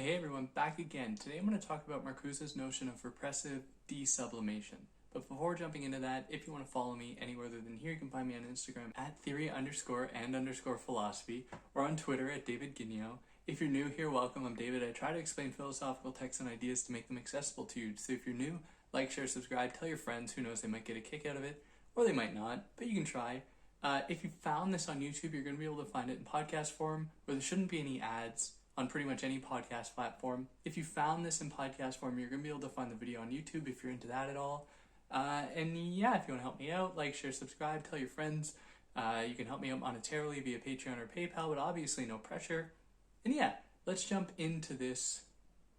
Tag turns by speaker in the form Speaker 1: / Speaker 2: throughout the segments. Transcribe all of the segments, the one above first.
Speaker 1: Hey everyone, back again. Today I'm going to talk about Marcuse's notion of repressive desublimation. But before jumping into that, if you want to follow me anywhere other than here, you can find me on Instagram at theory_and_philosophy or on Twitter at David Guignot. If you're new here, welcome. I'm David. I try to explain philosophical texts and ideas to make them accessible to you. So if you're new, like, share, subscribe, tell your friends. Who knows, they might get a kick out of it, or they might not, but you can try. If you found this on YouTube, you're going to be able to find it in podcast form, where there shouldn't be any ads on pretty much any podcast platform. If you found this in podcast form, you're going to be able to find the video on YouTube if you're into that at all. And yeah, if you want to help me out, like, share, subscribe, tell your friends. You can help me out monetarily via Patreon or PayPal, but obviously no pressure. And yeah, let's jump into this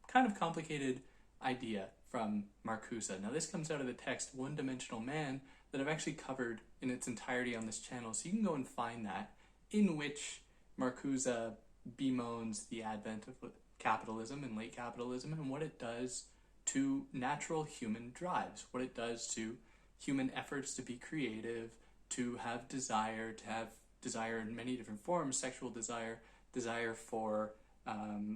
Speaker 1: kind of complicated idea from Marcuse. Now this comes out of the text One-Dimensional Man that I've actually covered in its entirety on this channel, so you can go and find that, in which Marcuse bemoans the advent of capitalism and late capitalism and what it does to natural human drives, what it does to human efforts to be creative, to have desire in many different forms: sexual desire, desire for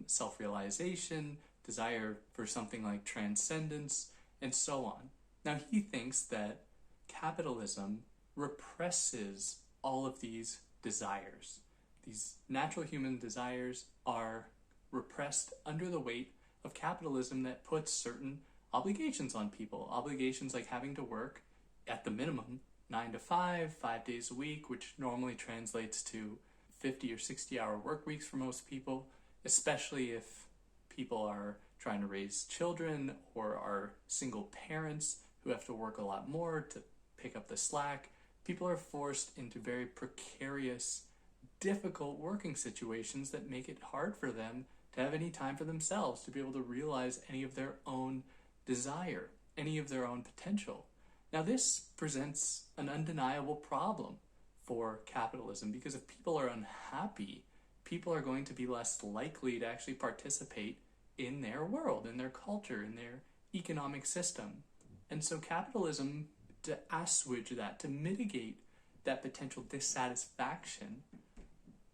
Speaker 1: self-realization, desire for something like transcendence, and so on. Now he thinks that capitalism represses all of these desires. These natural human desires are repressed under the weight of capitalism that puts certain obligations on people. Obligations like having to work at the minimum 9 to 5, 5 days a week, which normally translates to 50 or 60-hour work weeks for most people, especially if people are trying to raise children or are single parents who have to work a lot more to pick up the slack. People are forced into very precarious, difficult working situations that make it hard for them to have any time for themselves, to be able to realize any of their own desire, any of their own potential. Now this presents an undeniable problem for capitalism, because if people are unhappy, people are going to be less likely to actually participate in their world, in their culture, in their economic system. And so capitalism, to assuage that, to mitigate that potential dissatisfaction,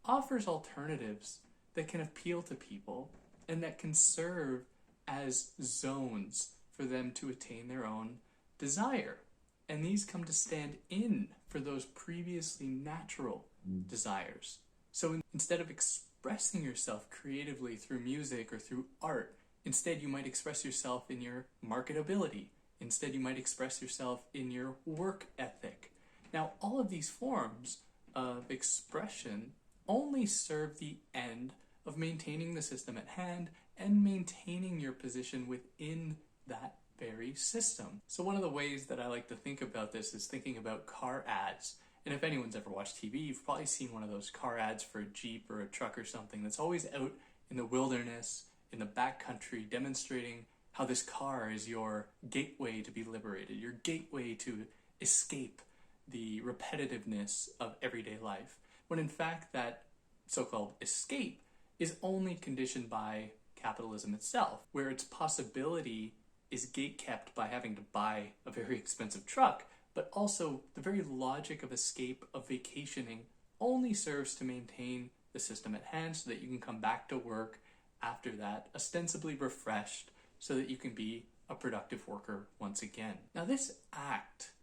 Speaker 1: offers alternatives that can appeal to people and that can serve as zones for them to attain their own desire. And these come to stand in for those previously natural desires. So instead of expressing yourself creatively through music or through art, instead you might express yourself in your marketability. Instead you might express yourself in your work ethic. Now all of these forms of expression only serve the end of maintaining the system at hand and maintaining your position within that very system. So one of the ways that I like to think about this is thinking about car ads. And if anyone's ever watched TV, you've probably seen one of those car ads for a Jeep or a truck or something that's always out in the wilderness, in the backcountry, demonstrating how this car is your gateway to be liberated, your gateway to escape the repetitiveness of everyday life, when in fact that so-called escape is only conditioned by capitalism itself, where its possibility is gatekept by having to buy a very expensive truck, but also the very logic of escape, of vacationing, only serves to maintain the system at hand so that you can come back to work after that, ostensibly refreshed, so that you can be a productive worker once again. Now this act,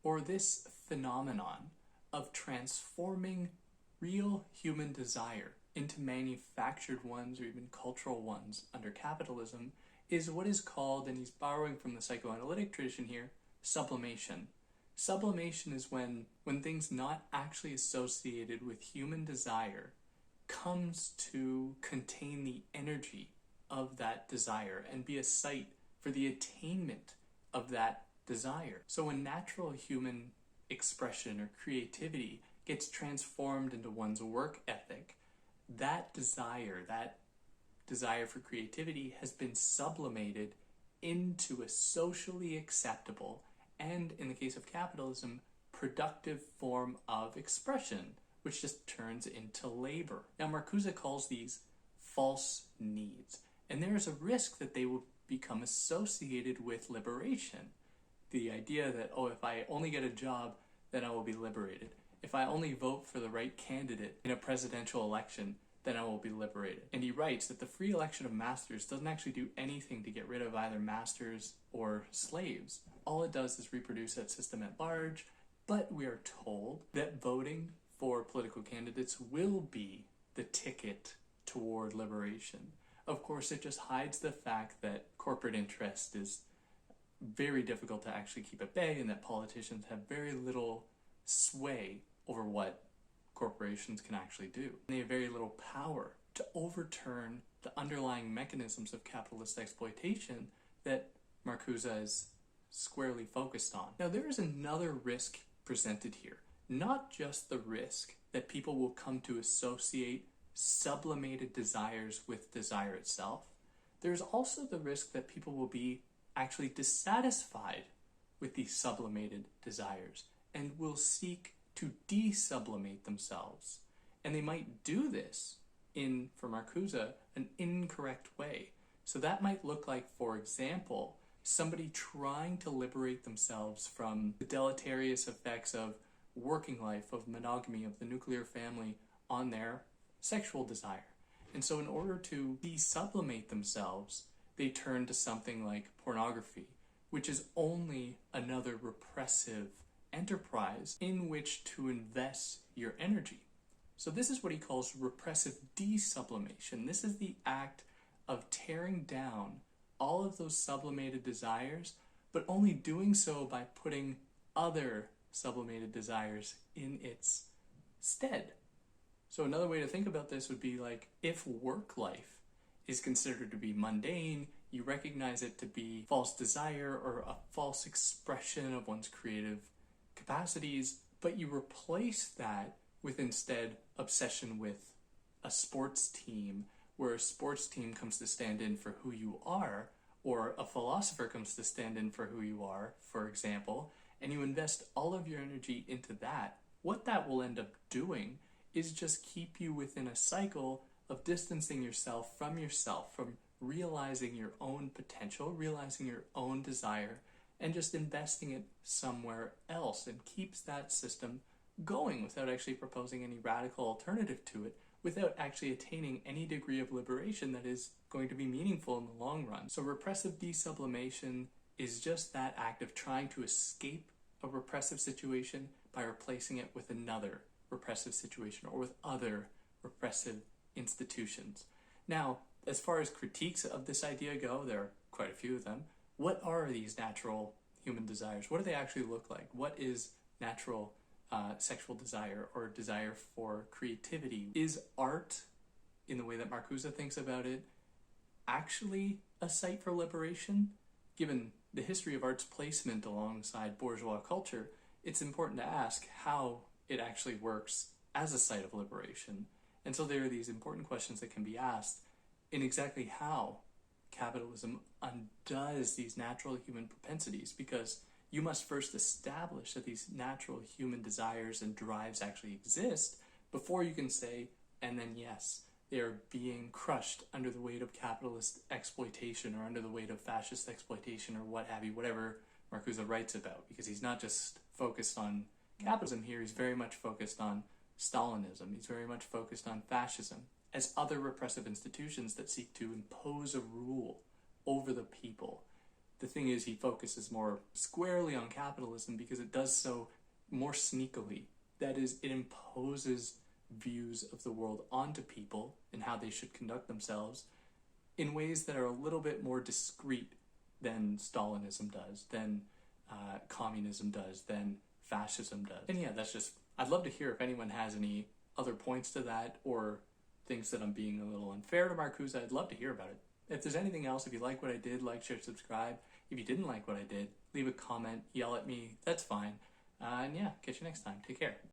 Speaker 1: or this phenomenon of transforming real human desire into manufactured ones or even cultural ones under capitalism, is what is called, and he's borrowing from the psychoanalytic tradition here, sublimation. Sublimation is when things not actually associated with human desire comes to contain the energy of that desire and be a site for the attainment of that desire. So when natural human expression or creativity gets transformed into one's work ethic, that desire for creativity has been sublimated into a socially acceptable and, in the case of capitalism, productive form of expression, which just turns into labor. Now Marcuse calls these false needs, and there is a risk that they will become associated with liberation. The idea that, oh, if I only get a job, then I will be liberated. If I only vote for the right candidate in a presidential election, then I will be liberated. And he writes that the free election of masters doesn't actually do anything to get rid of either masters or slaves. All it does is reproduce that system at large, but we are told that voting for political candidates will be the ticket toward liberation. Of course, it just hides the fact that corporate interest is very difficult to actually keep at bay and that politicians have very little sway over what corporations can actually do. They have very little power to overturn the underlying mechanisms of capitalist exploitation that Marcuse is squarely focused on. Now, there is another risk presented here. Not just the risk that people will come to associate sublimated desires with desire itself. There's also the risk that people will be actually dissatisfied with these sublimated desires and will seek to desublimate themselves. And they might do this in, for Marcuse, an incorrect way. So that might look like, for example, somebody trying to liberate themselves from the deleterious effects of working life, of monogamy, of the nuclear family on their sexual desire. And so in order to desublimate themselves, they turn to something like pornography, which is only another repressive enterprise in which to invest your energy. So this is what he calls repressive desublimation. This is the act of tearing down all of those sublimated desires, but only doing so by putting other sublimated desires in its stead. So another way to think about this would be like, if work life is considered to be mundane, you recognize it to be false desire or a false expression of one's creative capacities, but you replace that with instead obsession with a sports team, where a sports team comes to stand in for who you are, or a philosopher comes to stand in for who you are, for example, and you invest all of your energy into that. What that will end up doing is just keep you within a cycle of distancing yourself, from realizing your own potential, realizing your own desire, and just investing it somewhere else, and keeps that system going without actually proposing any radical alternative to it, without actually attaining any degree of liberation that is going to be meaningful in the long run. So repressive desublimation is just that act of trying to escape a repressive situation by replacing it with another repressive situation or with other repressive institutions. Now, as far as critiques of this idea go, there are quite a few of them. What are these natural human desires? What do they actually look like? What is natural sexual desire or desire for creativity? Is art, in the way that Marcuse thinks about it, actually a site for liberation? Given the history of art's placement alongside bourgeois culture, it's important to ask how it actually works as a site of liberation. And so there are these important questions that can be asked in exactly how capitalism undoes these natural human propensities, because you must first establish that these natural human desires and drives actually exist before you can say, and then yes, they are being crushed under the weight of capitalist exploitation or under the weight of fascist exploitation or what have you, whatever Marcuse writes about, because he's not just focused on capitalism here, he's very much focused on Stalinism, he's very much focused on fascism as other repressive institutions that seek to impose a rule over the people. The thing is, he focuses more squarely on capitalism because it does so more sneakily. That is, it imposes views of the world onto people and how they should conduct themselves in ways that are a little bit more discreet than Stalinism does, than communism does, than fascism does. And yeah, that's just, I'd love to hear if anyone has any other points to that or thinks that I'm being a little unfair to Marcuse. I'd love to hear about it. If there's anything else, if you like what I did, like, share, subscribe. If you didn't like what I did, leave a comment, yell at me, that's fine. And yeah, catch you next time. Take care.